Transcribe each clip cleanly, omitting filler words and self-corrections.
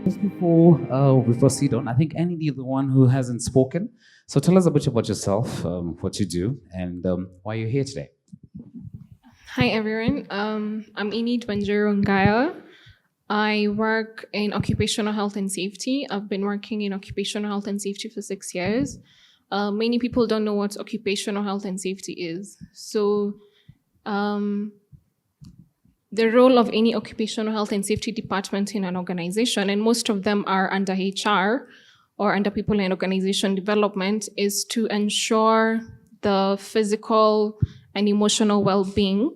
Just before we proceed on, I think Annie, you're the one who hasn't spoken. So tell us a bit about yourself, what you do, and why you're here today. Hi everyone. I'm Ini Ngaya. I work in occupational health and safety. I've been working in occupational health and safety for 6 years. Many people don't know what occupational health and safety is. So, the role of any occupational health and safety department in an organization, and most of them are under HR or under people and organization development, is to ensure the physical and emotional well-being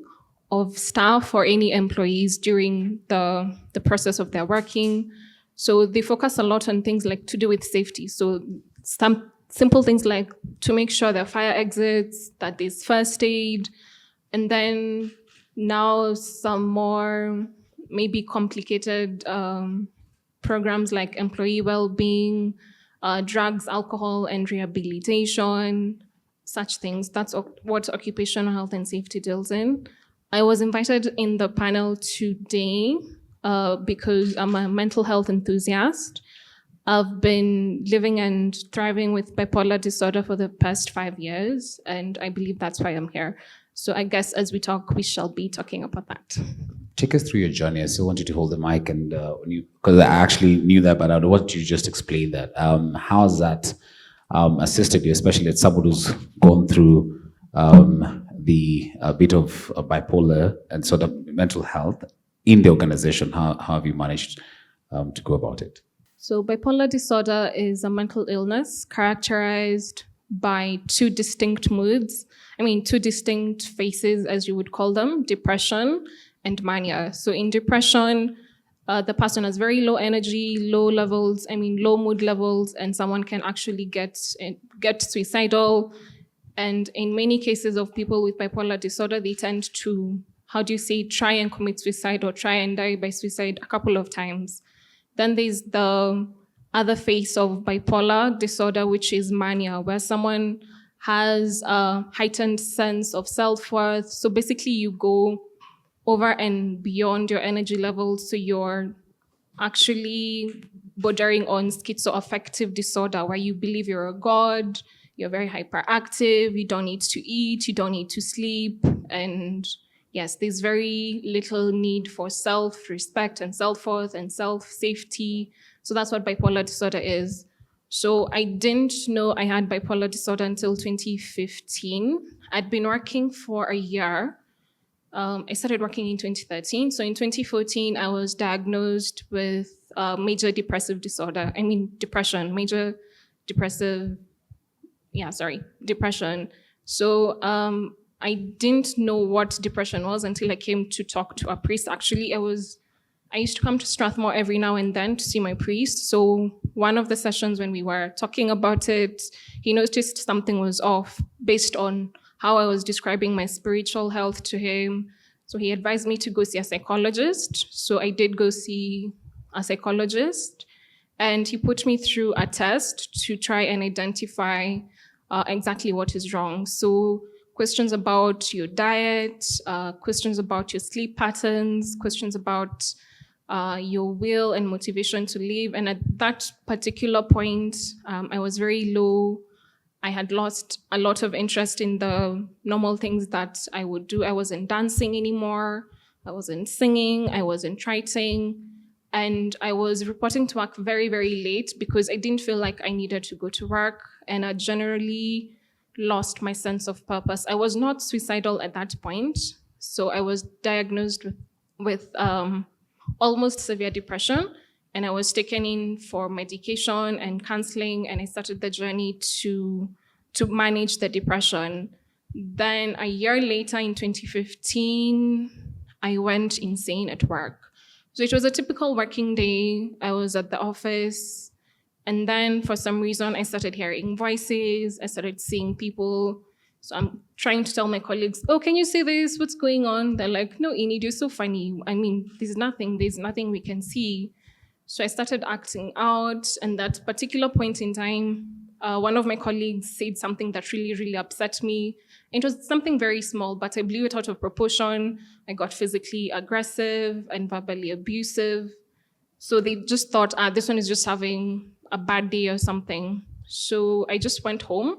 of staff or any employees during the process of their working. So they focus a lot on things like to do with safety. So some simple things like to make sure there are fire exits, that there's first aid, and then now some more maybe complicated programs like employee well-being, drugs, alcohol, and rehabilitation, such things. That's what occupational health and safety deals in. I was invited in the panel today because I'm a mental health enthusiast. I've been living and thriving with bipolar disorder for the past 5 years, and I believe that's why I'm here. So I guess as we talk, we shall be talking about that. Take us through your journey. I still want you to hold the mic, and because I actually knew that, but I want you to just explain that. How has that assisted you, especially as someone who's gone through the bit of bipolar and sort of mental health in the organization? How have you managed to go about it? So bipolar disorder is a mental illness characterized by two distinct moods. Two distinct phases, as you would call them: depression and mania. So in depression, the person has very low energy, low mood levels, and someone can actually get suicidal. And in many cases of people with bipolar disorder, they tend to, try and commit suicide or try and die by suicide a couple of times. Then there's the other phase of bipolar disorder, which is mania, where someone has a heightened sense of self-worth. So basically you go over and beyond your energy levels. So you're actually bordering on schizoaffective disorder, where you believe you're a god, you're very hyperactive, you don't need to eat, you don't need to sleep. And yes, there's very little need for self-respect and self-worth and self-safety. So that's what bipolar disorder is. So I didn't know I had bipolar disorder until 2015. I'd been working for a year. I started working in 2013. So in 2014, I was diagnosed with major depressive disorder. Depression, major depressive, depression. So I didn't know what depression was until I came to talk to a priest. Actually, I used to come to Strathmore every now and then to see my priest. So one of the sessions when we were talking about it, he noticed something was off based on how I was describing my spiritual health to him. So he advised me to go see a psychologist. So I did go see a psychologist, and he put me through a test to try and identify exactly what is wrong. So questions about your diet, questions about your sleep patterns, questions about your will and motivation to live. And at that particular point, I was very low. I had lost a lot of interest in the normal things that I would do. I wasn't dancing anymore. I wasn't singing. I wasn't writing. And I was reporting to work very, very late because I didn't feel like I needed to go to work. And I generally lost my sense of purpose. I was not suicidal at that point. So I was diagnosed with almost severe depression, and I was taken in for medication and counseling, and I started the journey to manage the depression. Then a year later, in 2015, I went insane at work. So it was a typical working day. I was at the office, and then for some reason, I started hearing voices. I started seeing people. So I'm trying to tell my colleagues, oh, can you say this? What's going on? They're like, no, Enid, you're so funny. There's nothing we can see. So I started acting out. And that particular point in time, one of my colleagues said something that really, really upset me. It was something very small, but I blew it out of proportion. I got physically aggressive and verbally abusive. So they just thought, this one is just having a bad day or something. So I just went home.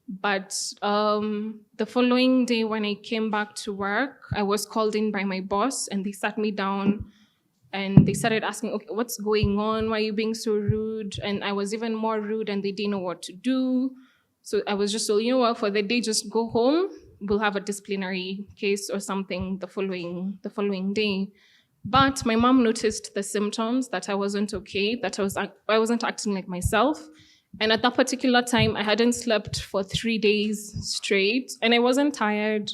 But the following day, when I came back to work, I was called in by my boss and they sat me down and they started asking, okay, what's going on? Why are you being so rude? And I was even more rude and they didn't know what to do. So I was just told, you know what, for the day, just go home. We'll have a disciplinary case or something the following day. But my mom noticed the symptoms that I wasn't okay, that I wasn't acting like myself. And at that particular time, I hadn't slept for 3 days straight. And I wasn't tired.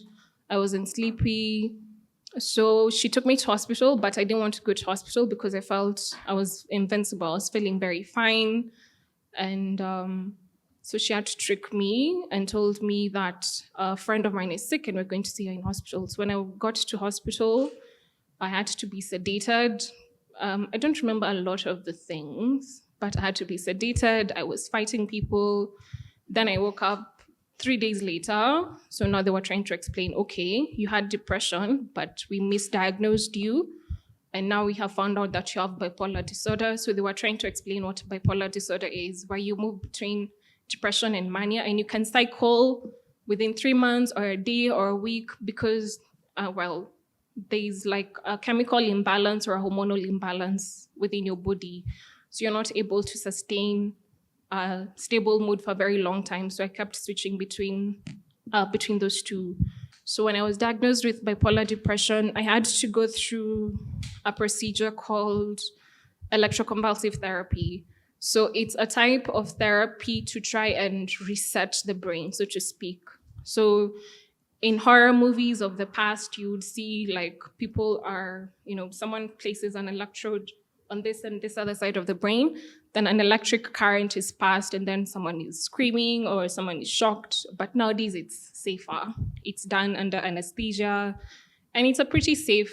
I wasn't sleepy. So she took me to hospital, but I didn't want to go to hospital because I felt I was invincible. I was feeling very fine. And so she had to trick me and told me that a friend of mine is sick and we're going to see her in hospital. So when I got to hospital, I had to be sedated. I don't remember a lot of the things, but I had to be sedated. I was fighting people. Then I woke up 3 days later. So now they were trying to explain, okay, you had depression, but we misdiagnosed you. And now we have found out that you have bipolar disorder. So they were trying to explain what bipolar disorder is, where you move between depression and mania, and you can cycle within 3 months or a day or a week because, there's like a chemical imbalance or a hormonal imbalance within your body. So you're not able to sustain a stable mood for a very long time. So I kept switching between those two. So when I was diagnosed with bipolar depression, I had to go through a procedure called electroconvulsive therapy. So it's a type of therapy to try and reset the brain, so to speak. So in horror movies of the past, you would see like people are, someone places an electrode on this and this other side of the brain, then an electric current is passed and then someone is screaming or someone is shocked. But nowadays it's safer. It's done under anesthesia and it's a pretty safe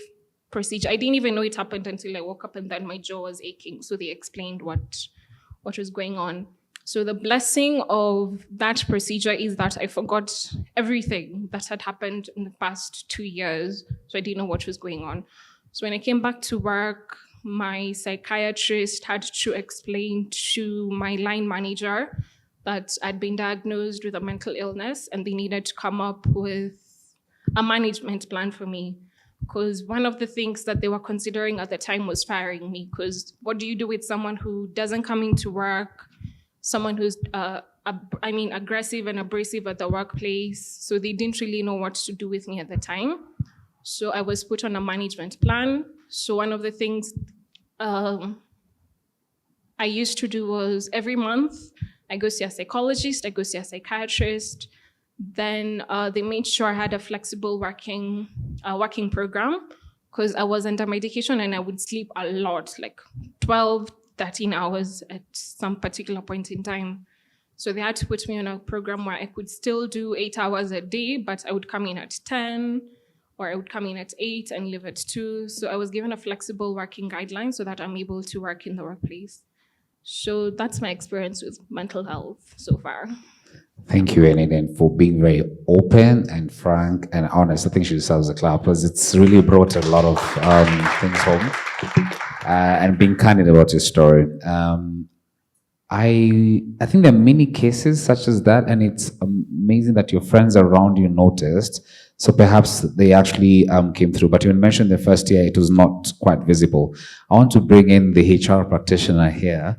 procedure. I didn't even know it happened until I woke up and then my jaw was aching. So they explained what was going on. So the blessing of that procedure is that I forgot everything that had happened in the past 2 years. So I didn't know what was going on. So when I came back to work, my psychiatrist had to explain to my line manager that I'd been diagnosed with a mental illness and they needed to come up with a management plan for me. Because one of the things that they were considering at the time was firing me. Because what do you do with someone who doesn't come into work, someone who's, aggressive and abrasive at the workplace? So they didn't really know what to do with me at the time. So I was put on a management plan. So one of the things I used to do was every month, I go see a psychologist, I go see a psychiatrist. Then they made sure I had a flexible working program because I was under medication and I would sleep a lot, like 12, 13 hours at some particular point in time. So they had to put me on a program where I could still do 8 hours a day, but I would come in at 10 or I would come in at 8 and leave at 2. So I was given a flexible working guideline so that I'm able to work in the workplace. So that's my experience with mental health so far. Thank you, Eniden, for being very open and frank and honest. I think she deserves a clap because it's really brought a lot of things home and being candid about your story. I think there are many cases such as that, and it's amazing that your friends around you noticed. So perhaps they actually came through. But you mentioned the first year it was not quite visible. I want to bring in the HR practitioner here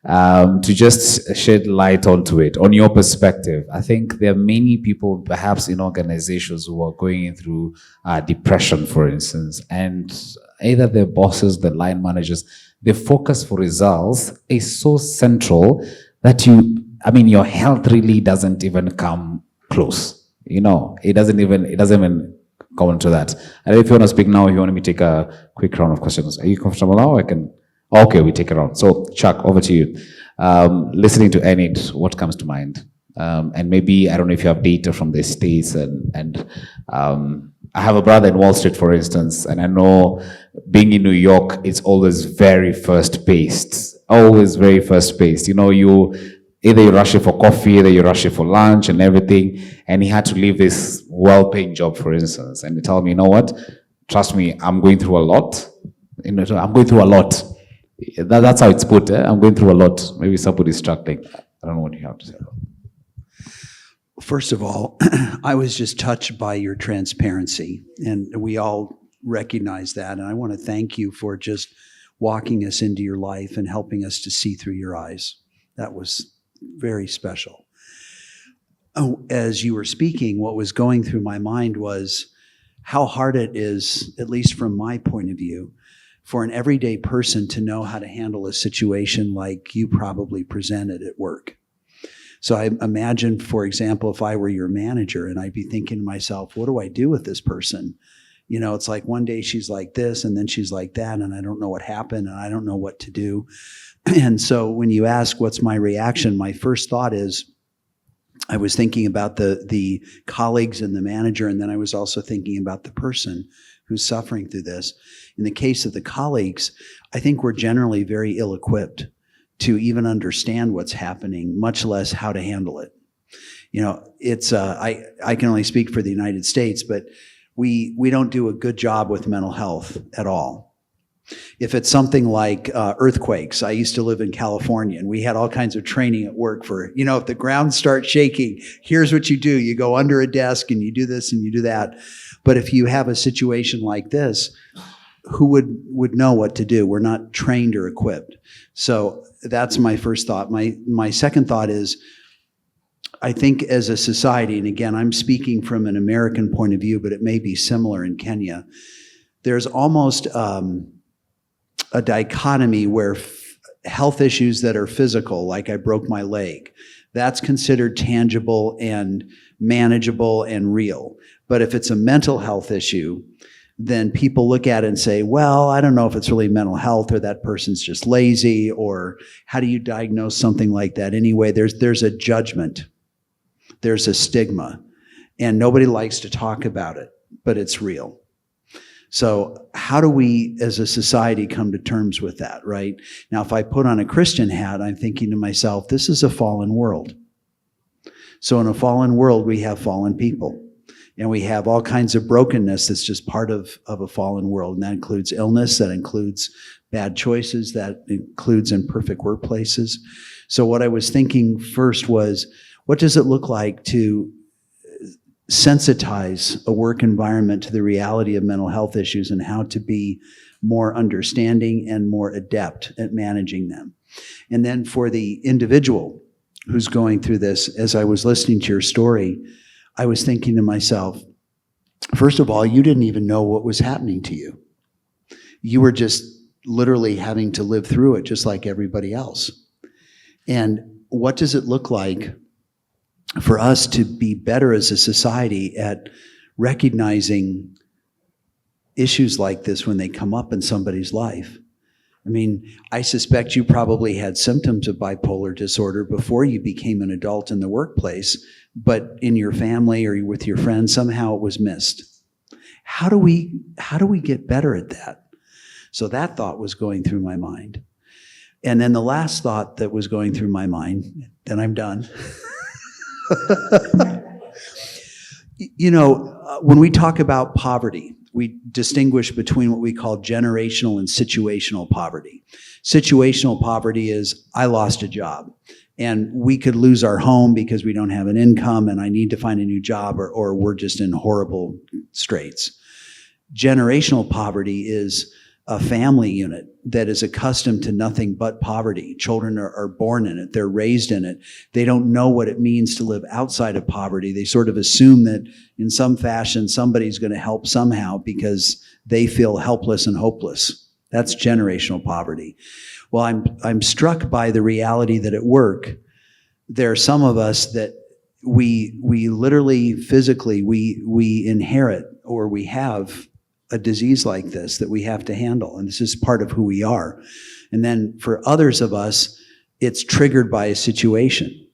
to just shed light onto it, on your perspective. I think there are many people, perhaps in organizations, who are going through depression, for instance, and either their bosses, the line managers, the focus for results is so central that your health really doesn't even come close. It doesn't even come into that. And if you want to speak now, if you want me to take a quick round of questions, are you comfortable now? Okay, we take it on. So, Chuck, over to you. Listening to Enid, what comes to mind? And maybe, I don't know if you have data from the States and I have a brother in Wall Street, for instance, and I know being in New York, it's always very fast-paced. Always very fast-paced. You either you rush it for coffee, either you rush it for lunch and everything. And he had to leave this well-paying job, for instance. And he told me, you know what? Trust me, I'm going through a lot. You know, I'm going through a lot. That's how it's put. I'm going through a lot. Maybe somebody's struggling. I don't know what you have to say. First of all, I was just touched by your transparency, and we all recognize that. And I want to thank you for just walking us into your life and helping us to see through your eyes. That was very special. Oh, as you were speaking, what was going through my mind was how hard it is, at least from my point of view, for an everyday person to know how to handle a situation like you probably presented at work. So I imagine, for example, if I were your manager and I'd be thinking to myself, what do I do with this person? You know, it's like one day she's like this and then she's like that, and I don't know what happened and I don't know what to do. And so when you ask what's my reaction, my first thought is, I was thinking about the colleagues and the manager, and then I was also thinking about the person who's suffering through this. In the case of the colleagues, I think we're generally very ill-equipped to even understand what's happening, much less how to handle it. You know, it's I can only speak for the United States, but we don't do a good job with mental health at all. If it's something like earthquakes, I used to live in California, and we had all kinds of training at work for, you know, if the ground starts shaking, here's what you do. You go under a desk and you do this and you do that. But if you have a situation like this, who would know what to do? We're not trained or equipped. So that's my first thought. My second thought is, I think as a society, and again, I'm speaking from an American point of view, but it may be similar in Kenya, there's almost a dichotomy where health issues that are physical, like I broke my leg, that's considered tangible and manageable and real. But if it's a mental health issue, then people look at it and say, well, I don't know if it's really mental health, or that person's just lazy, or how do you diagnose something like that anyway? There's a judgment. There's a stigma. And nobody likes to talk about it, but it's real. So how do we as a society come to terms with that, right? Now, if I put on a Christian hat, I'm thinking to myself, this is a fallen world. So in a fallen world, we have fallen people. And we have all kinds of brokenness that's just part of a fallen world. And that includes illness, that includes bad choices, that includes imperfect workplaces. So what I was thinking first was, what does it look like to sensitize a work environment to the reality of mental health issues and how to be more understanding and more adept at managing them? And then for the individual who's going through this, as I was listening to your story, I was thinking to myself, first of all, you didn't even know what was happening to you. You were just literally having to live through it just like everybody else. And what does it look like for us to be better as a society at recognizing issues like this when they come up in somebody's life? I mean, I suspect you probably had symptoms of bipolar disorder before you became an adult in the workplace, but in your family or with your friends, somehow it was missed. How do we get better at that? So that thought was going through my mind. And then the last thought that was going through my mind, then I'm done. You know, when we talk about poverty, we distinguish between what we call generational and situational poverty. Situational poverty is, I lost a job, and we could lose our home because we don't have an income and I need to find a new job, or we're just in horrible straits. Generational poverty is a family unit that is accustomed to nothing but poverty. Children are born in it. They're raised in it. They don't know what it means to live outside of poverty. They sort of assume that in some fashion somebody's going to help somehow because they feel helpless and hopeless. That's generational poverty. Well, I'm struck by the reality that at work, there are some of us that we literally, physically, we inherit, or we have a disease like this that we have to handle, and this is part of who we are. And then for others of us, it's triggered by a situation.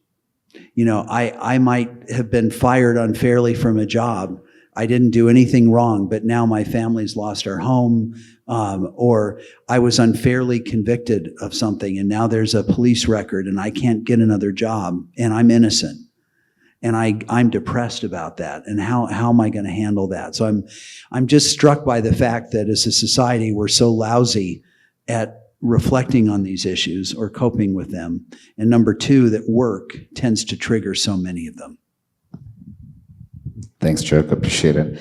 You know, I might have been fired unfairly from a job. I didn't do anything wrong, but now my family's lost our home, or I was unfairly convicted of something and now there's a police record and I can't get another job and I'm innocent. And I'm depressed about that. And how am I going to handle that? So I'm just struck by the fact that as a society, we're so lousy at reflecting on these issues or coping with them. And number two, that work tends to trigger so many of them. Thanks, Chuck. Appreciate it.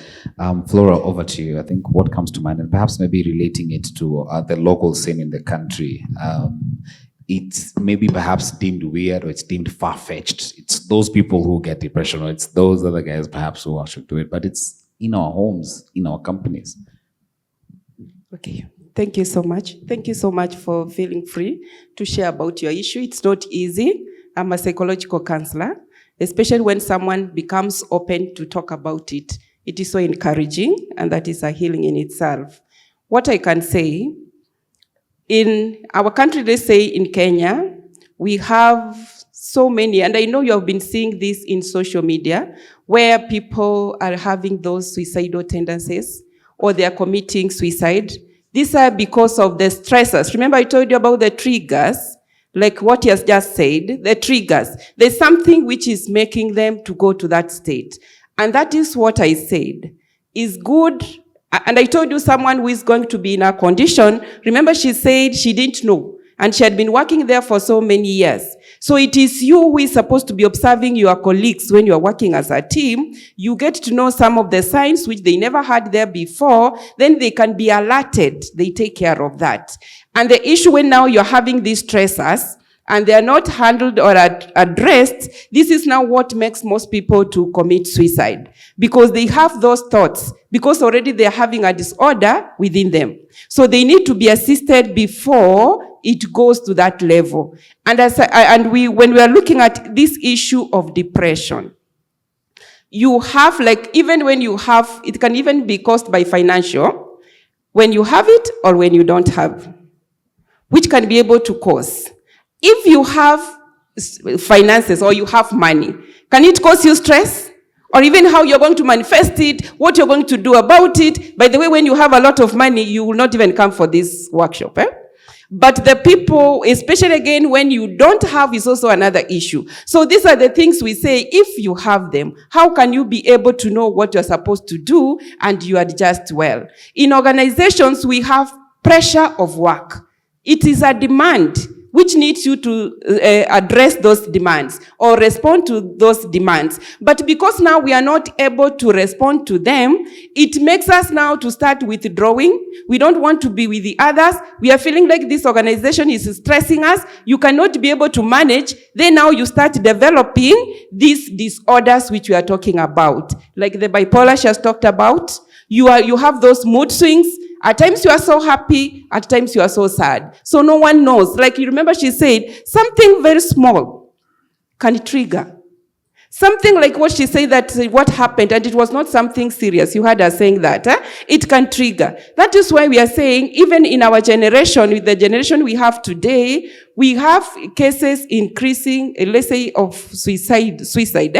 Flora, over to you. I think what comes to mind, and perhaps maybe relating it to the local scene in the country, it's maybe perhaps deemed weird or it's deemed far-fetched. It's those people who get depression, or it's those other guys perhaps who actually do it, but it's in our homes, in our companies. Okay, thank you so much. Thank you so much for feeling free to share about your issue. It's not easy. I'm a psychological counselor, especially when someone becomes open to talk about it. It is so encouraging, and that is a healing in itself. What I can say, in our country, let's say in Kenya, we have so many, and I know you have been seeing this in social media, where people are having those suicidal tendencies or they are committing suicide. These are because of the stressors. Remember I told you about the triggers, like what he has just said, the triggers. There's something which is making them to go to that state. And that is what I said is good. And I told you someone who is going to be in a condition, remember she said she didn't know, and she had been working there for so many years. So it is you who is supposed to be observing your colleagues when you are working as a team. You get to know some of the signs which they never had there before, then they can be alerted. They take care of that. And the issue when now you're having these stressors, and they are not handled or addressed, this is now what makes most people to commit suicide. Because they have those thoughts, because already they are having a disorder within them. So they need to be assisted before it goes to that level. And when we are looking at this issue of depression, you have, like, even when you have, it can even be caused by financial, when you have it or when you don't have, which can be able to cause. If you have finances or you have money, can it cause you stress? Or even how you're going to manifest it, what you're going to do about it? By the way, when you have a lot of money, you will not even come for this workshop. But the people, especially again, when you don't have, is also another issue. So these are the things we say, if you have them, how can you be able to know what you're supposed to do and you adjust well? In organizations, we have pressure of work. It is a demand which needs you to address those demands or respond to those demands. But because now we are not able to respond to them, it makes us now to start withdrawing. We don't want to be with the others. We are feeling like this organization is stressing us. You cannot be able to manage. Then now you start developing these disorders which we are talking about. Like the bipolar she has talked about. You have those mood swings. At times you are so happy, at times you are so sad. So no one knows. Like you remember she said, something very small can trigger. Something like what she said, that what happened, and it was not something serious. You heard her saying that. It can trigger. That is why we are saying, even in our generation, with the generation we have today, we have cases increasing, let's say, of suicide.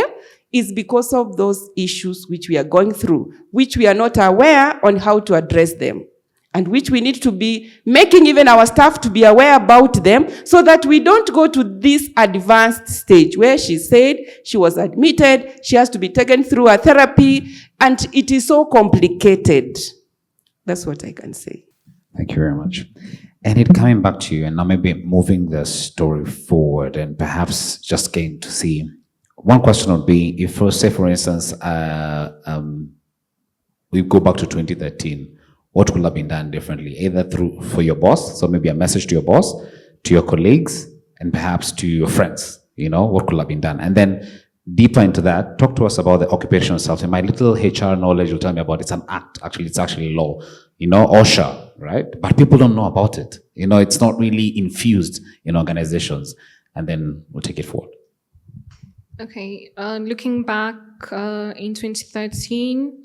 Is because of those issues which we are going through, which we are not aware on how to address them, and which we need to be making even our staff to be aware about them, so that we don't go to this advanced stage where she said she was admitted, she has to be taken through a therapy, and it is so complicated. That's what I can say. Thank you very much. And it coming back to you, and now maybe moving the story forward, and perhaps just getting to see. One question would be, if, say, for instance, we go back to 2013, what could have been done differently, either for your boss, so maybe a message to your boss, to your colleagues, and perhaps to your friends, what could have been done? And then deeper into that, talk to us about the occupational self. And my little HR knowledge will tell me about it's an act, actually, it's actually law, OSHA, right? But people don't know about it. It's not really infused in organizations. And then we'll take it forward. Okay, looking back in 2013,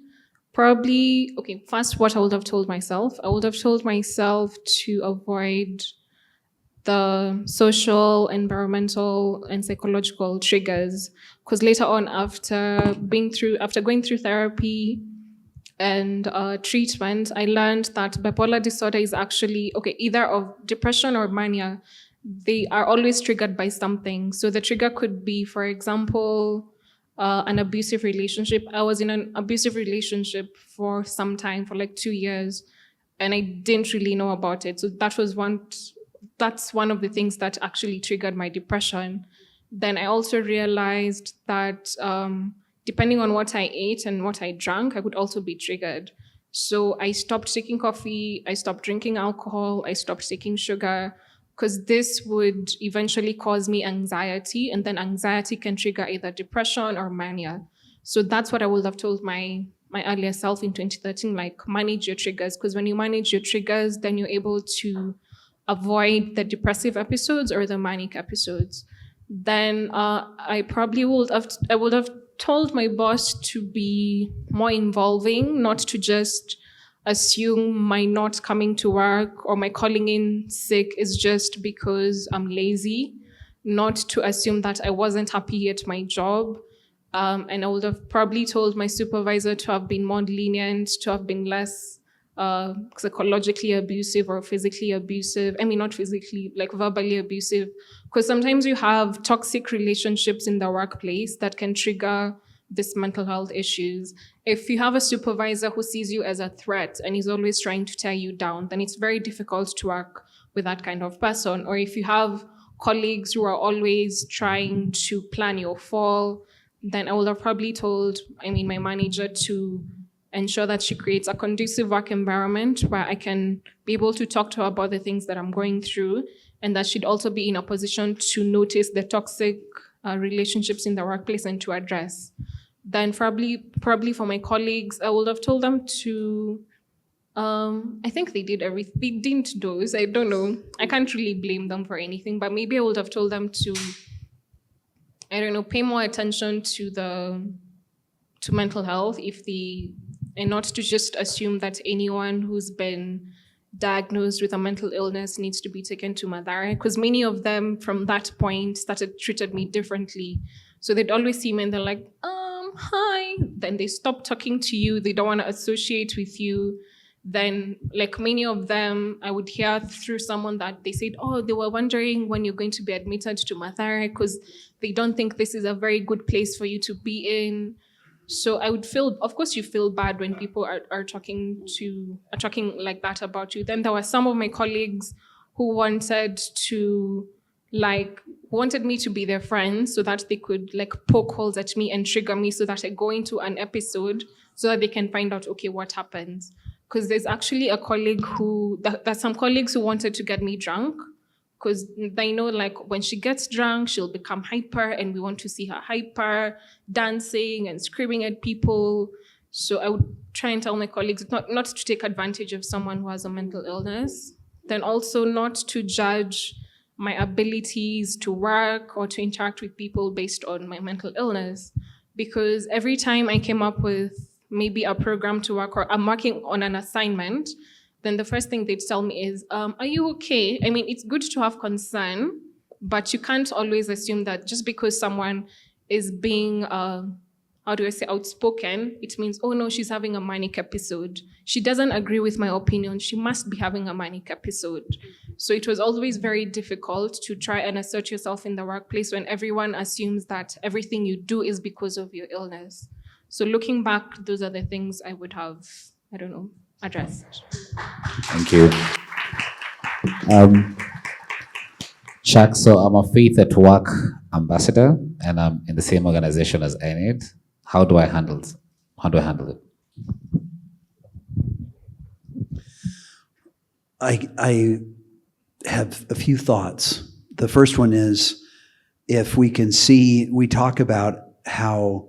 probably, first what I would have told myself. I would have told myself to avoid the social, environmental, and psychological triggers. Because later on, after going through therapy, and treatment, I learned that bipolar disorder is actually, okay, either of depression or mania. They are always triggered by something. So the trigger could be, for example, an abusive relationship. I was in an abusive relationship for some time, for like 2 years, and I didn't really know about it. So that's one of the things that actually triggered my depression. Then I also realized that depending on what I ate and what I drank, I would also be triggered. So I stopped taking coffee, I stopped drinking alcohol, I stopped taking sugar, because this would eventually cause me anxiety, and then anxiety can trigger either depression or mania. So that's what I would have told my earlier self in 2013, like manage your triggers, because when you manage your triggers, then you're able to avoid the depressive episodes or the manic episodes. Then I would have told my boss to be more involving, not to just assume my not coming to work or my calling in sick is just because I'm lazy, not to assume that I wasn't happy at my job. And I would have probably told my supervisor to have been more lenient, to have been less psychologically abusive or physically abusive. I mean, not physically, like verbally abusive. Because sometimes you have toxic relationships in the workplace that can trigger this mental health issues. If you have a supervisor who sees you as a threat and is always trying to tear you down, then it's very difficult to work with that kind of person. Or if you have colleagues who are always trying to plan your fall, then I would have probably told, my manager to ensure that she creates a conducive work environment where I can be able to talk to her about the things that I'm going through, and that she'd also be in a position to notice the toxic relationships in the workplace and to address. Then probably for my colleagues, I would have told them to, I think they did everything. They didn't dose. I don't know. I can't really blame them for anything, but maybe I would have told them to, I don't know, pay more attention to mental health and not to just assume that anyone who's been diagnosed with a mental illness needs to be taken to Madare, because many of them from that point treated me differently. So they'd always see me and they're like, hi. Then they stop talking to you. They don't want to associate with you. Then, like many of them, I would hear through someone that they said, they were wondering when you're going to be admitted to Madare because they don't think this is a very good place for you to be in. So I would feel, of course, you feel bad when people are talking like that about you. Then there were some of my colleagues who wanted me to be their friend so that they could poke holes at me and trigger me so that I go into an episode so that they can find out, okay, what happens. Because there's actually a colleague there's some colleagues who wanted to get me drunk, because they know when she gets drunk, she'll become hyper, and we want to see her hyper, dancing and screaming at people. So I would try and tell my colleagues not to take advantage of someone who has a mental illness. Then also not to judge my abilities to work or to interact with people based on my mental illness. Because every time I came up with maybe a program to work or I'm working on an assignment, then the first thing they'd tell me is, are you okay? It's good to have concern, but you can't always assume that just because someone is being, outspoken, it means, oh no, she's having a manic episode. She doesn't agree with my opinion. She must be having a manic episode. So it was always very difficult to try and assert yourself in the workplace when everyone assumes that everything you do is because of your illness. So looking back, those are the things I would have, addressed. Thank you. Chuck, so I'm a Faith at Work ambassador, and I'm in the same organization as NAID. How do I handle it? I have a few thoughts. The first one is, if we can see, we talk about how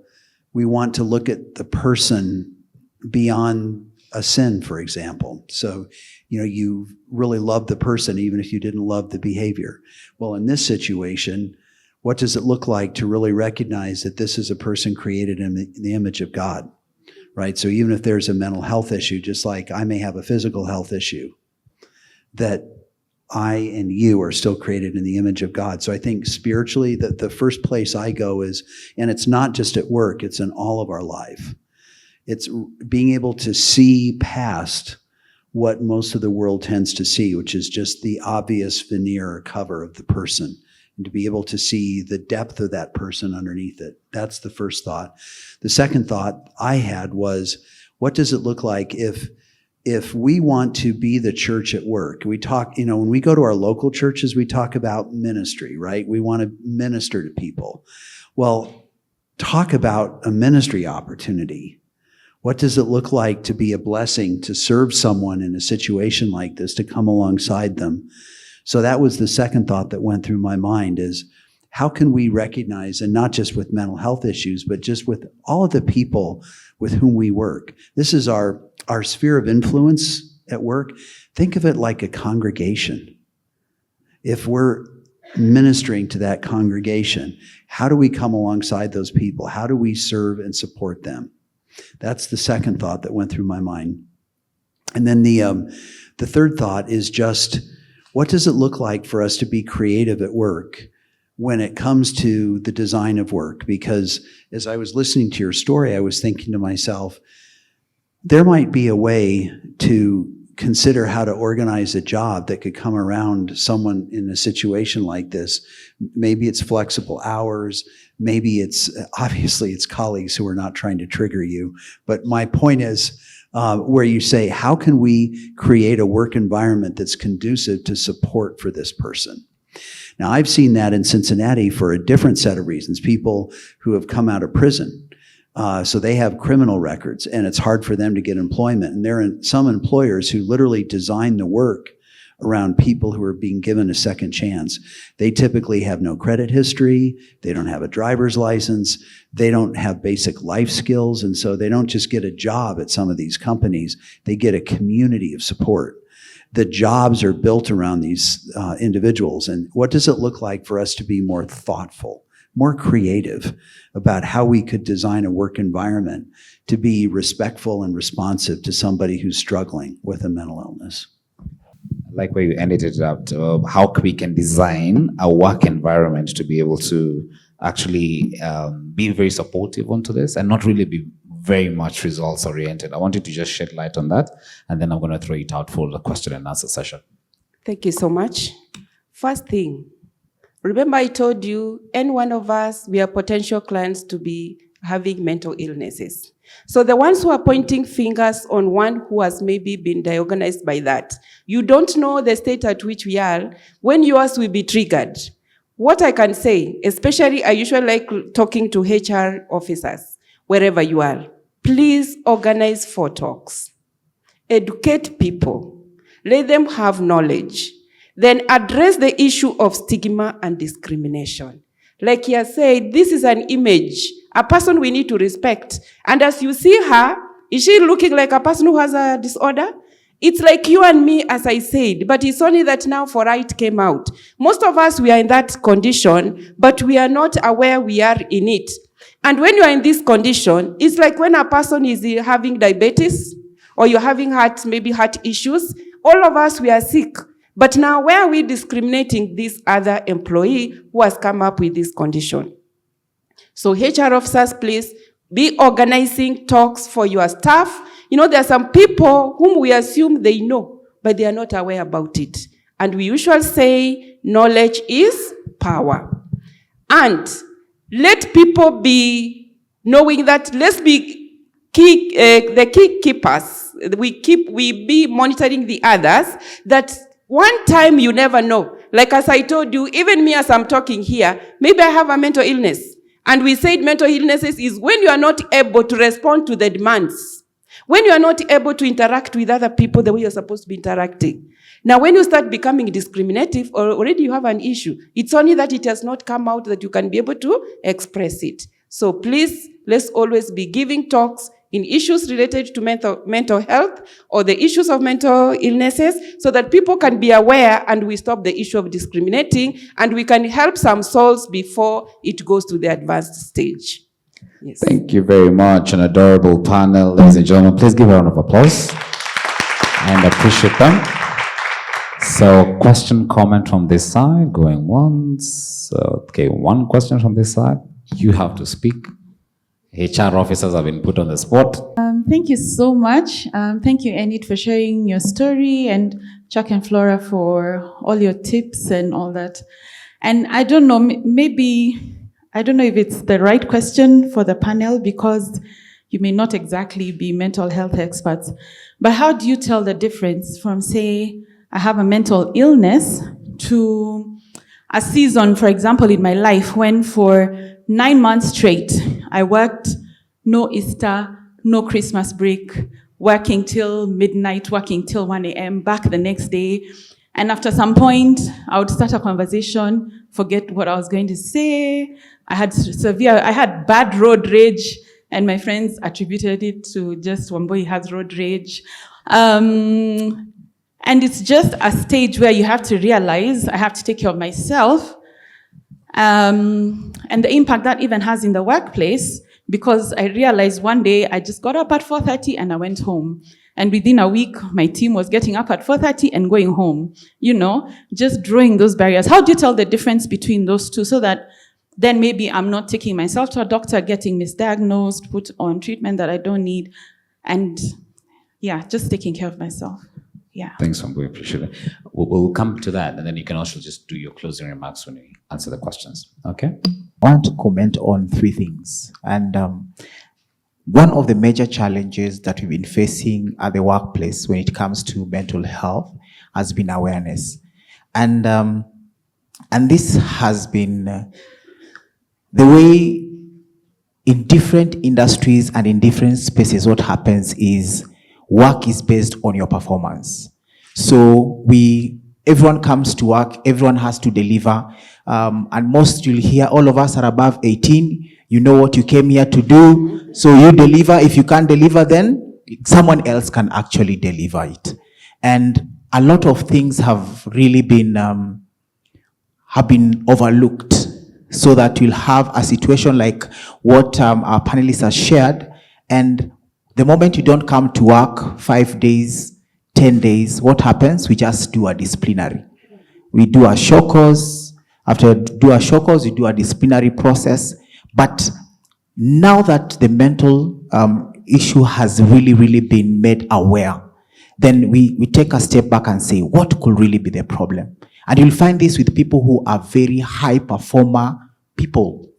we want to look at the person beyond a sin, for example. So, you really love the person even if you didn't love the behavior. Well, in this situation, what does it look like to really recognize that this is a person created in the image of God, right? So even if there's a mental health issue, just like I may have a physical health issue, that I and you are still created in the image of God. So I think spiritually that the first place I go is, and it's not just at work, it's in all of our life, It's being able to see past what most of the world tends to see, which is just the obvious veneer or cover of the person, and to be able to see the depth of that person underneath it. That's the first thought. The second thought I had was, what does it look like if we want to be the church at work? We talk, when we go to our local churches, we talk about ministry, right? We want to minister to people. Well, talk about a ministry opportunity. What does it look like to be a blessing, to serve someone in a situation like this, to come alongside them? So that was the second thought that went through my mind, is how can we recognize, and not just with mental health issues, but just with all of the people with whom we work. This is our sphere of influence at work. Think of it like a congregation. If we're ministering to that congregation, how do we come alongside those people? How do we serve and support them? That's the second thought that went through my mind. And then the third thought is just, what does it look like for us to be creative at work when it comes to the design of work? Because as I was listening to your story, I was thinking to myself, there might be a way to consider how to organize a job that could come around someone in a situation like this. Maybe it's flexible hours. Maybe obviously it's colleagues who are not trying to trigger you. But my point is, where you say, how can we create a work environment that's conducive to support for this person? Now, I've seen that in Cincinnati for a different set of reasons. People who have come out of prison. So they have criminal records, and it's hard for them to get employment. And there are some employers who literally design the work around people who are being given a second chance. They typically have no credit history. They don't have a driver's license. They don't have basic life skills. And so they don't just get a job at some of these companies. They get a community of support. The jobs are built around these individuals. And what does it look like for us to be more thoughtful, more creative about how we could design a work environment to be respectful and responsive to somebody who's struggling with a mental illness? Like where you ended it up, how we can design a work environment to be able to actually be very supportive onto this and not really be very much results oriented. I wanted to just shed light on that, and then I'm going to throw it out for the question and answer session. Thank you so much. First thing, remember I told you, any one of us, we are potential clients to be having mental illnesses. So the ones who are pointing fingers on one who has maybe been diagnosed by that, you don't know the state at which we are when yours will be triggered. What I can say, especially I usually like talking to HR officers, wherever you are, please organize for talks. Educate people. Let them have knowledge. Then address the issue of stigma and discrimination. Like he has said, this is an image, a person we need to respect. And as you see her, is she looking like a person who has a disorder? It's like you and me, as I said, but it's only that now for it came out. Most of us, we are in that condition, but we are not aware we are in it. And when you are in this condition, it's like when a person is having diabetes, or you're having maybe heart issues. All of us, we are sick. But now, where are we discriminating this other employee who has come up with this condition? So HR officers, please be organizing talks for your staff. You know, there are some people whom we assume they know, but they are not aware about it. And we usually say knowledge is power. And let people be knowing that, let's be the key keepers. We be monitoring the others, that one time you never know. Like as I told you, even me as I'm talking here, maybe I have a mental illness. And we said mental illnesses is when you are not able to respond to the demands. When you are not able to interact with other people the way you're supposed to be interacting. Now, when you start becoming discriminative, already you have an issue. It's only that it has not come out that you can be able to express it. So please, let's always be giving talks in issues related to mental health or the issues of mental illnesses so that people can be aware and we stop the issue of discriminating and we can help some souls before it goes to the advanced stage. Yes. Thank you very much. An adorable panel, ladies and gentlemen. Please give a round of applause and appreciate them. So, question, comment from this side, going once. Okay, one question from this side. You have to speak. HR officers have been put on the spot. Thank you so much. Thank you, Enid, for sharing your story, and Chuck and Flora for all your tips and all that. And I don't know, I don't know if it's the right question for the panel, because you may not exactly be mental health experts, but how do you tell the difference from, say, I have a mental illness to a season, for example, in my life when for 9 months straight, I worked no Easter, no Christmas break, working till midnight, working till 1 a.m., back the next day. And after some point, I would start a conversation, forget what I was going to say. I had bad road rage, and my friends attributed it to just Wamboi has road rage. And it's just a stage where you have to realize I have to take care of myself, and the impact that even has in the workplace, because I realized one day I just got up at 4:30 and I went home. And within a week, my team was getting up at 4:30 and going home. Just drawing those barriers. How do you tell the difference between those two, so that then maybe I'm not taking myself to a doctor, getting misdiagnosed, put on treatment that I don't need, and just taking care of myself. Yeah. Thanks, Wambui. Appreciate it. We'll come to that, and then you can also just do your closing remarks when we answer the questions. Okay? I want to comment on 3 things. And one of the major challenges that we've been facing at the workplace when it comes to mental health has been awareness. And this has been the way in different industries and in different spaces. What happens is work is based on your performance. So everyone comes to work, everyone has to deliver, and most you'll hear, all of us are above 18, you know what you came here to do, so you deliver. If you can't deliver, then someone else can actually deliver it. And a lot of things have really been overlooked, so that you'll have a situation like what our panelists have shared, and the moment you don't come to work 5 days, 10 days, what happens? We just do a disciplinary. We do a show cause. After we do a show cause, we do a disciplinary process. But now that the mental issue has really, really been made aware, then we take a step back and say, what could really be the problem? And you'll find this with people who are very high performer people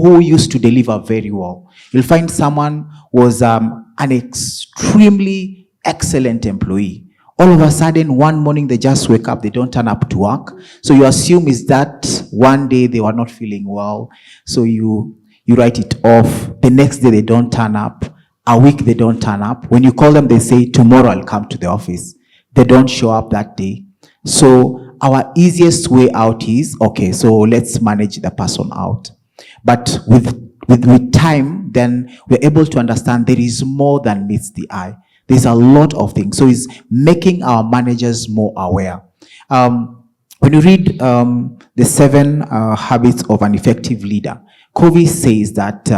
who used to deliver very well. You'll find someone was an extremely excellent employee. All of a sudden, one morning they just wake up, they don't turn up to work. So you assume is that one day they were not feeling well. So you write it off. The next day they don't turn up. A week they don't turn up. When you call them, they say, tomorrow I'll come to the office. They don't show up that day. So our easiest way out is, okay, so let's manage the person out. But with time, then we're able to understand there is more than meets the eye. There's a lot of things. So it's making our managers more aware. When you read the 7 habits of an effective leader, Covey says that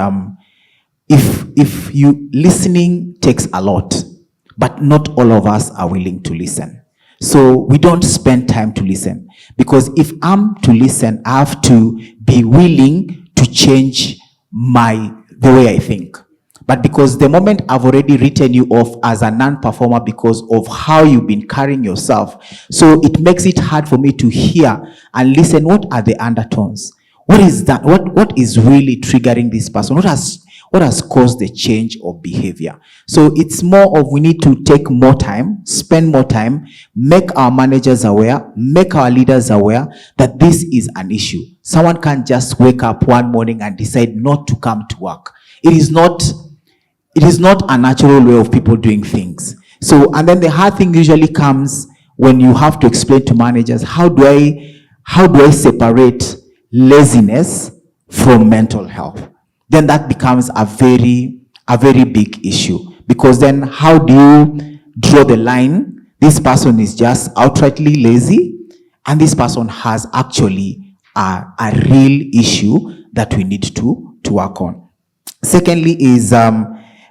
if you listening takes a lot, but not all of us are willing to listen. So we don't spend time to listen, because if I'm to listen, I have to be willing to change the way I think. But because the moment I've already written you off as a non-performer because of how you've been carrying yourself, so it makes it hard for me to hear and listen. What are the undertones? What is that? What is really triggering this person? What has caused the change of behavior? So it's more of, we need to take more time, spend more time, make our managers aware, make our leaders aware that this is an issue. Someone can't just wake up one morning and decide not to come to work. It is not a natural way of people doing things. So, and then the hard thing usually comes when you have to explain to managers, how do I separate laziness from mental health? Then that becomes a very big issue, because then how do you draw the line? This person is just outrightly lazy, and this person has actually a real issue that we need to work on. Secondly is,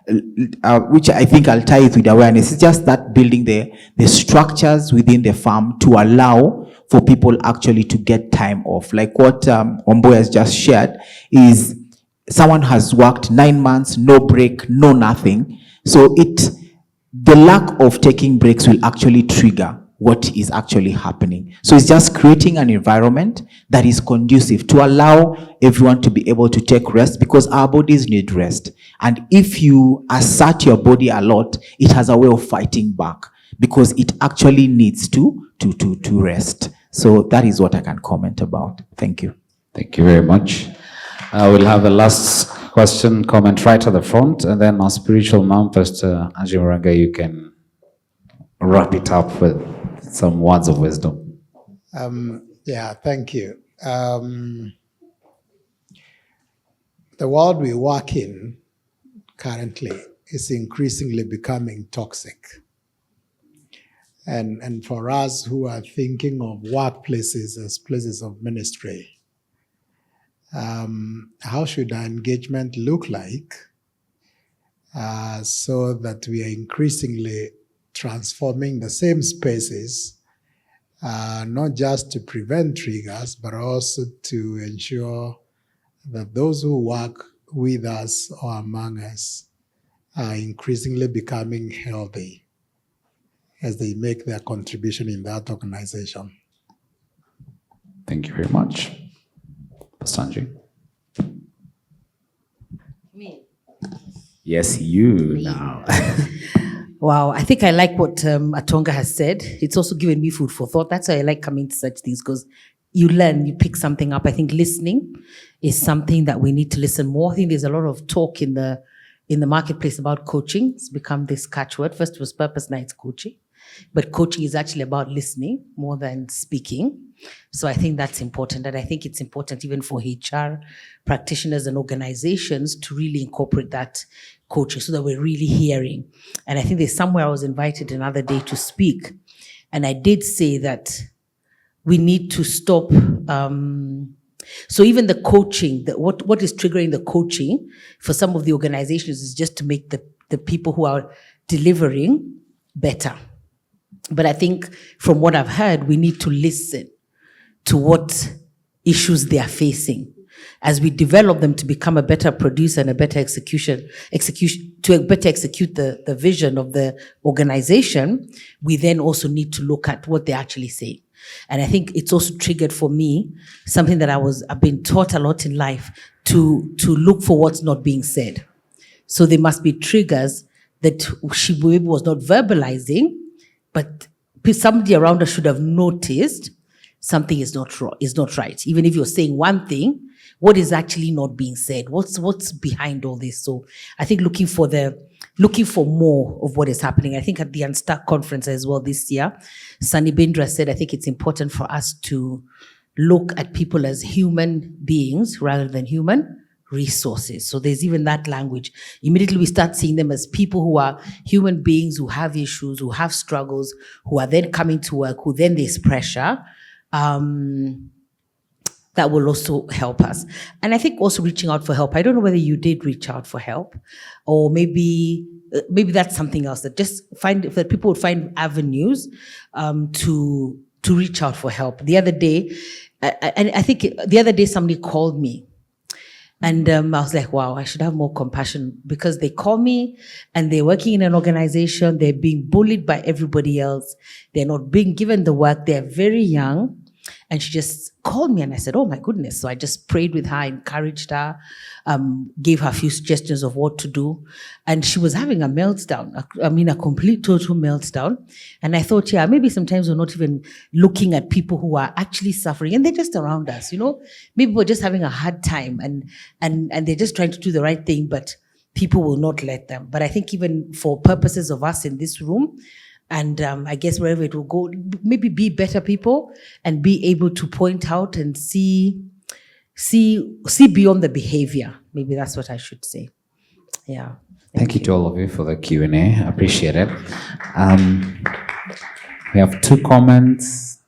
which I think I'll tie it with awareness, it's just that building the structures within the firm to allow for people actually to get time off. Like what Wambui has just shared is, someone has worked 9 months, no break, no nothing. So the lack of taking breaks will actually trigger what is actually happening. So it's just creating an environment that is conducive to allow everyone to be able to take rest, because our bodies need rest. And if you assert your body a lot, it has a way of fighting back because it actually needs to rest. So that is what I can comment about. Thank you. Thank you very much. We'll have the last question, comment right at the front, and then our spiritual mom, Pastor Angie Moraga, you can wrap it up with some words of wisdom. Yeah, thank you. The world we work in currently is increasingly becoming toxic. And for us who are thinking of workplaces as places of ministry, how should our engagement look like so that we are increasingly transforming the same spaces, not just to prevent triggers, but also to ensure that those who work with us or among us are increasingly becoming healthy as they make their contribution in that organization. Thank you very much. Pastor Angie. Me. Yes, you now. Wow, I think I like what Atonga has said. It's also given me food for thought. That's why I like coming to such things, because you learn, you pick something up. I think listening is something that we need to listen more. I think there's a lot of talk in the marketplace about coaching. It's become this catchword. First it was purpose, now it's coaching. But coaching is actually about listening more than speaking. So I think that's important. And I think it's important even for HR practitioners and organizations to really incorporate that coaching so that we're really hearing. And I think there's somewhere I was invited another day to speak. And I did say that we need to stop. So even the coaching, what is triggering the coaching for some of the organizations is just to make the people who are delivering better. But I think from what I've heard, we need to listen to what issues they are facing as we develop them to become a better producer and a better execute the vision of the organization. We then also need to look at what they're actually saying. And I think it's also triggered for me something that I've been taught a lot in life, to look for what's not being said. So there must be triggers that she maybe was not verbalizing, but somebody around us should have noticed something is not right. Even if you're saying one thing, what is actually not being said? What's behind all this? So I think looking for more of what is happening. I think at the Unstuck conference as well this year, Sunny Bindra said, I think it's important for us to look at people as human beings rather than human resources. So there's even that language. Immediately we start seeing them as people who are human beings, who have issues, who have struggles, who are then coming to work, who then there's pressure. That will also help us. And I think also reaching out for help. I don't know whether you did reach out for help, or maybe that's something else, that that people would find avenues to reach out for help. The other day, somebody called me. And I was like, wow, I should have more compassion, because they call me and they're working in an organization. They're being bullied by everybody else. They're not being given the work. They're very young. And she just called me and I said, oh my goodness. So I just prayed with her, encouraged her, gave her a few suggestions of what to do. And she was having a meltdown, a complete total meltdown. And I thought, yeah, maybe sometimes we're not even looking at people who are actually suffering and they're just around us, Maybe we're just having a hard time and they're just trying to do the right thing, but people will not let them. But I think even for purposes of us in this room, and I guess wherever it will go, maybe be better people and be able to point out and see beyond the behavior. Maybe that's what I should say. Yeah. Thank you to all of you for the Q&A. I appreciate it. We have 2 comments,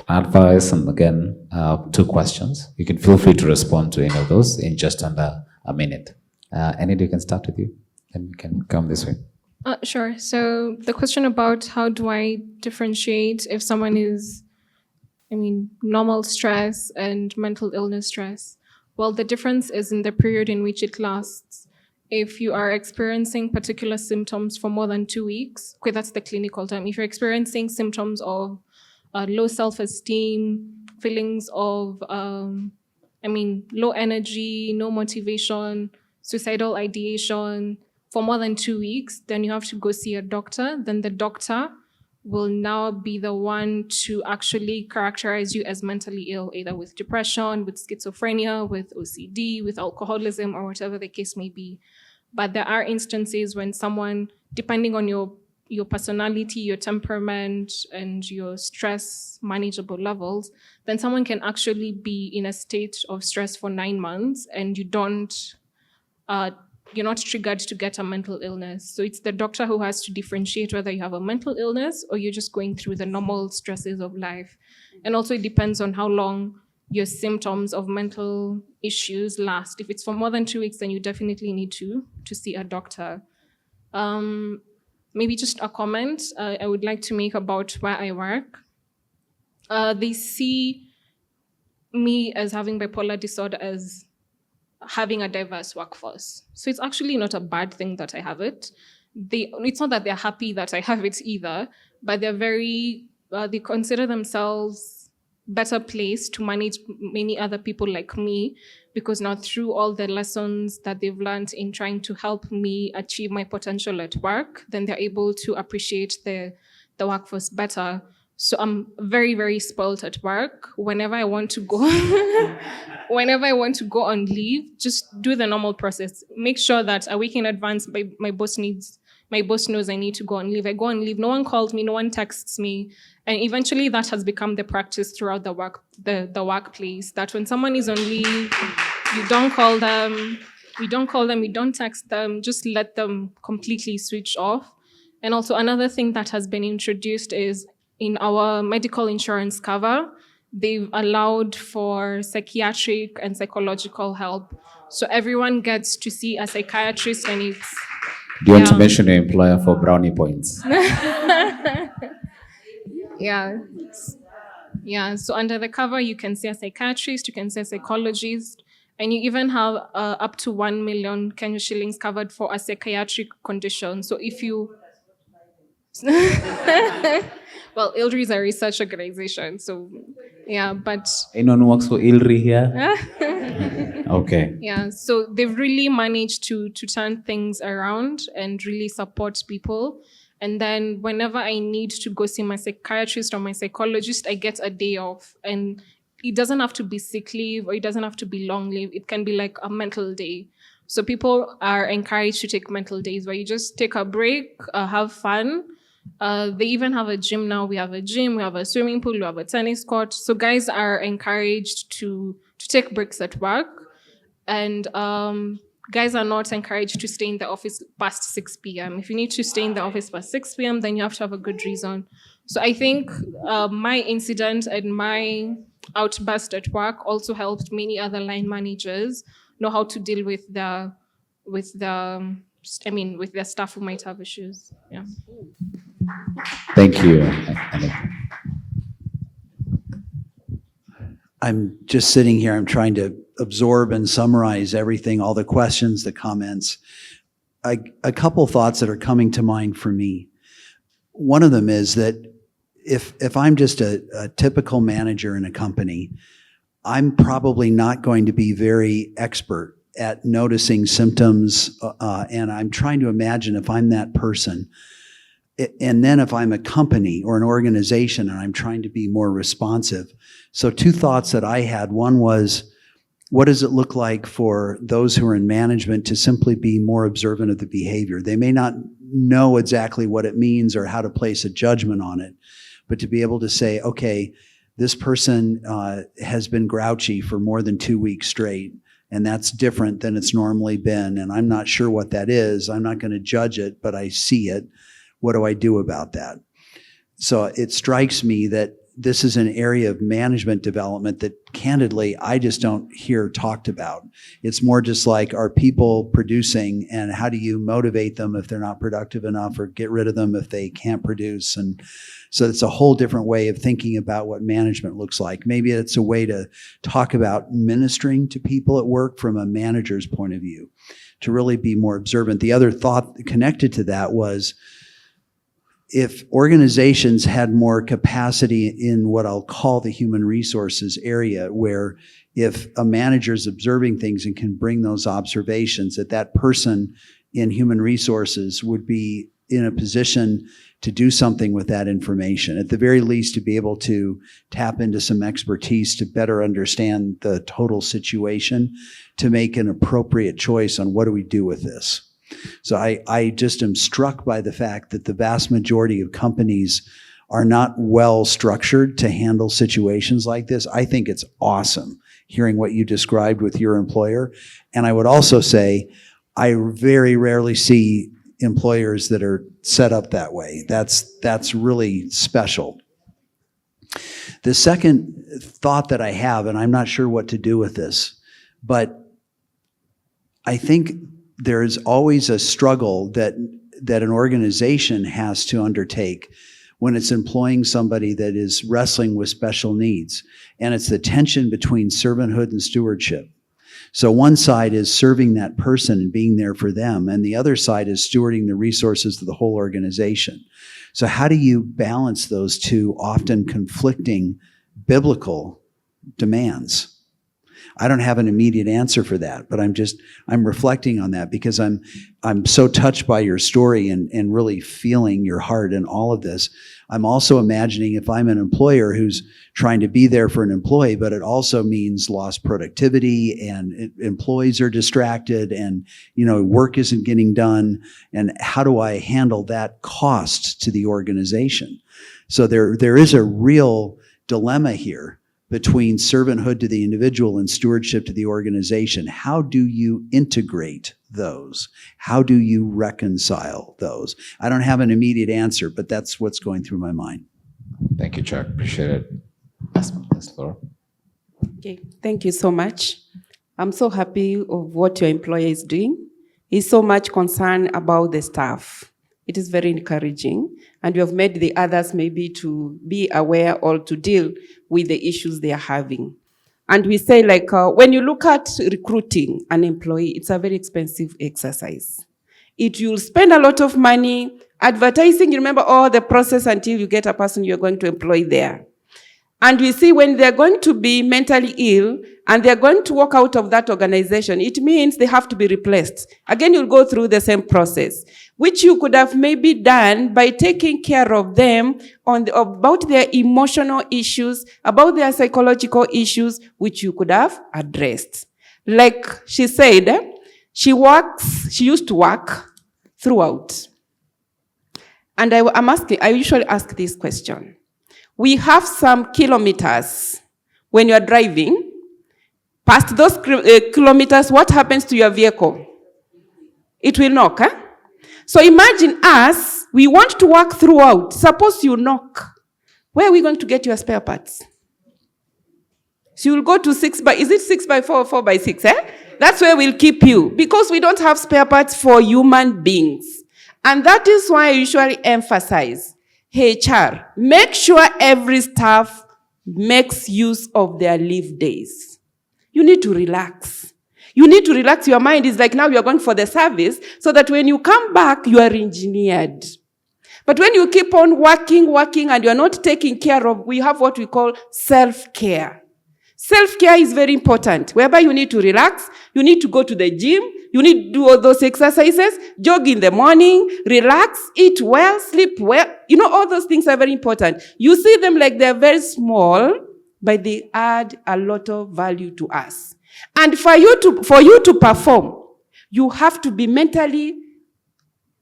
advice, and again, 2 questions. You can feel free to respond to any of those in just under a minute. Enid, we can start with you, and you can come this way. Sure. So the question about how do I differentiate if someone is, normal stress and mental illness stress, Well, the difference is in the period in which it lasts. If you are experiencing particular symptoms for more than 2 weeks, okay, that's the clinical term. If you're experiencing symptoms of low self-esteem, feelings of, low energy, no motivation, suicidal ideation for more than 2 weeks, then you have to go see a doctor. Then the doctor will now be the one to actually characterize you as mentally ill, either with depression, with schizophrenia, with OCD, with alcoholism, or whatever the case may be. But there are instances when someone, depending on your personality, your temperament, and your stress manageable levels, then someone can actually be in a state of stress for 9 months and you're not triggered to get a mental illness. So it's the doctor who has to differentiate whether you have a mental illness or you're just going through the normal stresses of life. And also it depends on how long your symptoms of mental issues last. If it's for more than 2 weeks, then you definitely need to see a doctor. Maybe just a comment I would like to make about where I work. They see me as having bipolar disorder as having a diverse workforce. So it's actually not a bad thing that I have it. It's not that they're happy that I have it either, but they're they consider themselves better placed to manage many other people like me, because now through all the lessons that they've learned in trying to help me achieve my potential at work, then they're able to appreciate the workforce better. So I'm very, very spoiled at work. Whenever I want to go, on leave, just do the normal process. Make sure that a week in advance, my boss knows I need to go on leave. I go on leave. No one calls me. No one texts me. And eventually, that has become the practice throughout the workplace. That when someone is on leave, you don't call them. You don't text them. Just let them completely switch off. And also another thing that has been introduced is, in our medical insurance cover, they've allowed for psychiatric and psychological help. So everyone gets to see a psychiatrist, and it's... Do you want to mention your employer for brownie points? Yeah, so under the cover, you can see a psychiatrist, you can see a psychologist, and you even have up to 1 million Kenya shillings covered for a psychiatric condition. So if you... Well, ILRI is a research organization, so yeah, but... Anyone who works for ILRI here? Okay. Yeah, so they've really managed to turn things around and really support people. And then whenever I need to go see my psychiatrist or my psychologist, I get a day off. And it doesn't have to be sick leave or it doesn't have to be long leave. It can be like a mental day. So people are encouraged to take mental days where you just take a break, have fun. They even have a gym now. We have a gym, we have a swimming pool, we have a tennis court. So guys are encouraged to take breaks at work. And guys are not encouraged to stay in the office past 6 p.m. If you need to stay in the office past 6 p.m., then you have to have a good reason. So I think my incident and my outburst at work also helped many other line managers know how to deal with their staff who might have issues. Yeah. Thank you. I'm just sitting here, I'm trying to absorb and summarize everything, all the questions, the comments. A couple thoughts that are coming to mind for me. One of them is that if I'm just a typical manager in a company, I'm probably not going to be very expert at noticing symptoms, and I'm trying to imagine if I'm that person. And then if I'm a company or an organization and I'm trying to be more responsive. So two thoughts that I had. One was, what does it look like for those who are in management to simply be more observant of the behavior? They may not know exactly what it means or how to place a judgment on it, but to be able to say, okay, this person has been grouchy for more than 2 weeks straight, and that's different than it's normally been, and I'm not sure what that is. I'm not going to judge it, but I see it. What do I do about that? So it strikes me that this is an area of management development that candidly I just don't hear talked about. It's more just like, are people producing, and how do you motivate them if they're not productive enough, or get rid of them if they can't produce? And so it's a whole different way of thinking about what management looks like. Maybe it's a way to talk about ministering to people at work from a manager's point of view, to really be more observant. The other thought connected to that was, if organizations had more capacity in what I'll call the human resources area, where if a manager is observing things and can bring those observations, that person in human resources would be in a position to do something with that information. At the very least, to be able to tap into some expertise to better understand the total situation, to make an appropriate choice on what do we do with this. So I just am struck by the fact that the vast majority of companies are not well structured to handle situations like this. I think it's awesome hearing what you described with your employer. And I would also say, I very rarely see employers that are set up that way. That's really special. The second thought that I have, and I'm not sure what to do with this, but I think there is always a struggle that an organization has to undertake when it's employing somebody that is wrestling with special needs. And it's the tension between servanthood and stewardship. So one side is serving that person and being there for them, and the other side is stewarding the resources of the whole organization. So how do you balance those two often conflicting biblical demands? I don't have an immediate answer for that, but I'm reflecting on that because I'm so touched by your story and really feeling your heart in all of this. I'm also imagining if I'm an employer who's trying to be there for an employee, but it also means lost productivity and employees are distracted and, work isn't getting done. And how do I handle that cost to the organization? So there is a real dilemma here between servanthood to the individual and stewardship to the organization. How do you integrate those? How do you reconcile those? I don't have an immediate answer, but that's what's going through my mind. Thank you, Chuck. Appreciate it. Yes, Laura. Okay, thank you so much. I'm so happy of what your employer is doing. He's so much concerned about the staff. It is very encouraging. And you have made the others maybe to be aware or to deal with the issues they are having. And we say when you look at recruiting an employee, it's a very expensive exercise. You'll spend a lot of money advertising. You remember all the process until you get a person you're going to employ there. And we see when they're going to be mentally ill and they're going to walk out of that organization, it means they have to be replaced. Again, you'll go through the same process, which you could have maybe done by taking care of them about their emotional issues, about their psychological issues, which you could have addressed. Like she said, she used to work throughout. And I usually ask this question. We have some kilometers when you are driving. Past those kilometers, what happens to your vehicle? It will knock, huh? So imagine us, we want to work throughout. Suppose you knock. Where are we going to get your spare parts? So you'll go to 6x4 or 4x6, eh? That's where we'll keep you. Because we don't have spare parts for human beings. And that is why I usually emphasize, HR, make sure every staff makes use of their leave days. You need to relax. You need to relax. Your mind is like now you're going for the service so that when you come back, you are engineered. But when you keep on working, and you're not taking care of, we have what we call self-care. Self-care is very important, whereby you need to relax, you need to go to the gym, you need to do all those exercises, jog in the morning, relax, eat well, sleep well. All those things are very important. You see them like they're very small, but they add a lot of value to us. And for you to perform, you have to be mentally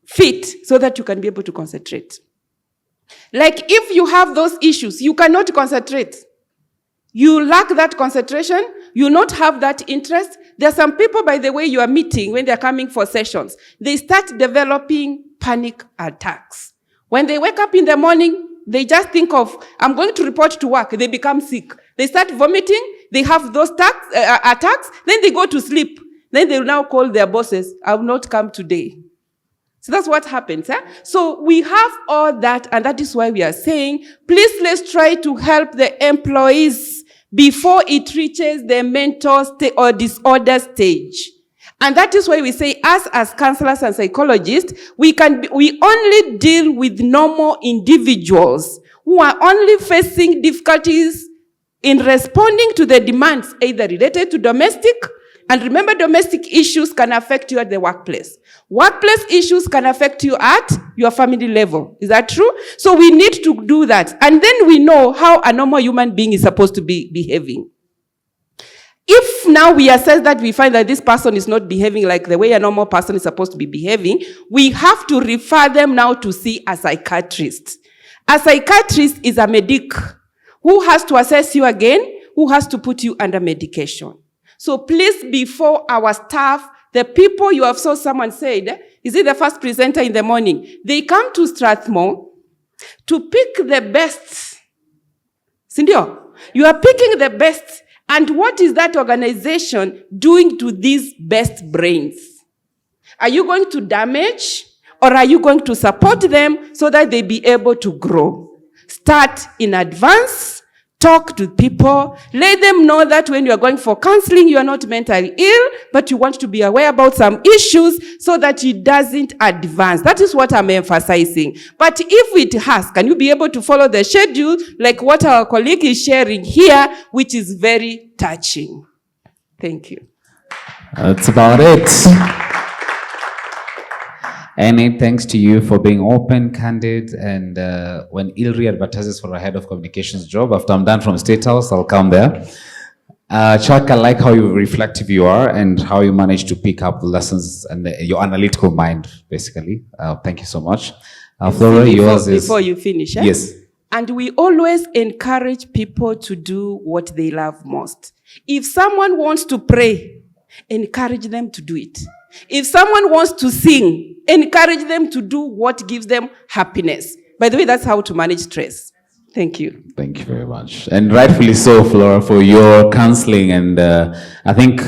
fit so that you can be able to concentrate. Like if you have those issues, you cannot concentrate. You lack that concentration, you not have that interest. There are some people, by the way, you are meeting when they're coming for sessions, they start developing panic attacks. When they wake up in the morning, they just think of, I'm going to report to work. They become sick. They start vomiting. They have those attacks. Then they go to sleep. Then they will now call their bosses. I will not come today. So that's what happens. So we have all that, and that is why we are saying, please let's try to help the employees before it reaches the mental or disorder stage. And that is why we say, us as counselors and psychologists, we only deal with normal individuals who are only facing difficulties in responding to the demands, either related to domestic, and remember, domestic issues can affect you at the workplace. Workplace issues can affect you at your family level. Is that true? So we need to do that. And then we know how a normal human being is supposed to be behaving. If now we assess that we find that this person is not behaving like the way a normal person is supposed to be behaving, we have to refer them now to see a psychiatrist. A psychiatrist is a medic who has to assess you again, who has to put you under medication. So please, before our staff, the people you have saw someone said, is it the first presenter in the morning? They come to Strathmore to pick the best. Sindio, you are picking the best. And what is that organization doing to these best brains? Are you going to damage, or are you going to support them so that they be able to grow? Start in advance. Talk to people. Let them know that when you are going for counseling, you are not mentally ill, but you want to be aware about some issues so that it doesn't advance. That is what I'm emphasizing. But if it has, can you be able to follow the schedule like what our colleague is sharing here, which is very touching? Thank you. That's about it. And thanks to you for being open, candid, and when Ilri advertises for a head of communications job, after I'm done from State House, I'll come there. Chuck, I like how reflective you are and how you manage to pick up lessons and your analytical mind, basically. Thank you so much. Flora, yours is... Before you finish, eh? Yes. And we always encourage people to do what they love most. If someone wants to pray, encourage them to do it. If someone wants to sing, encourage them to do what gives them happiness. By the way, that's how to manage stress. Thank you. Thank you very much. And rightfully so, Flora, for your counseling. And I think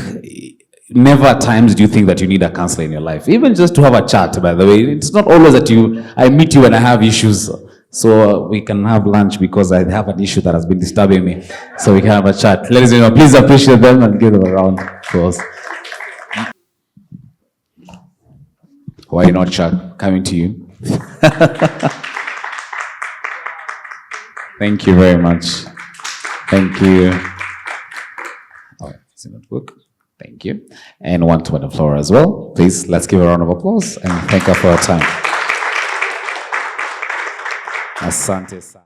never at times do you think that you need a counselor in your life. Even just to have a chat, by the way. It's not always that I meet you when I have issues. So we can have lunch because I have an issue that has been disturbing me. So we can have a chat. Ladies and gentlemen, please appreciate them and give them a round of applause. Why not, Chuck? Coming to you. Thank you very much. Thank you. All right, it's in the book. Thank you. And one to Madam Flora as well. Please, let's give a round of applause and thank her for her time. Asante sana.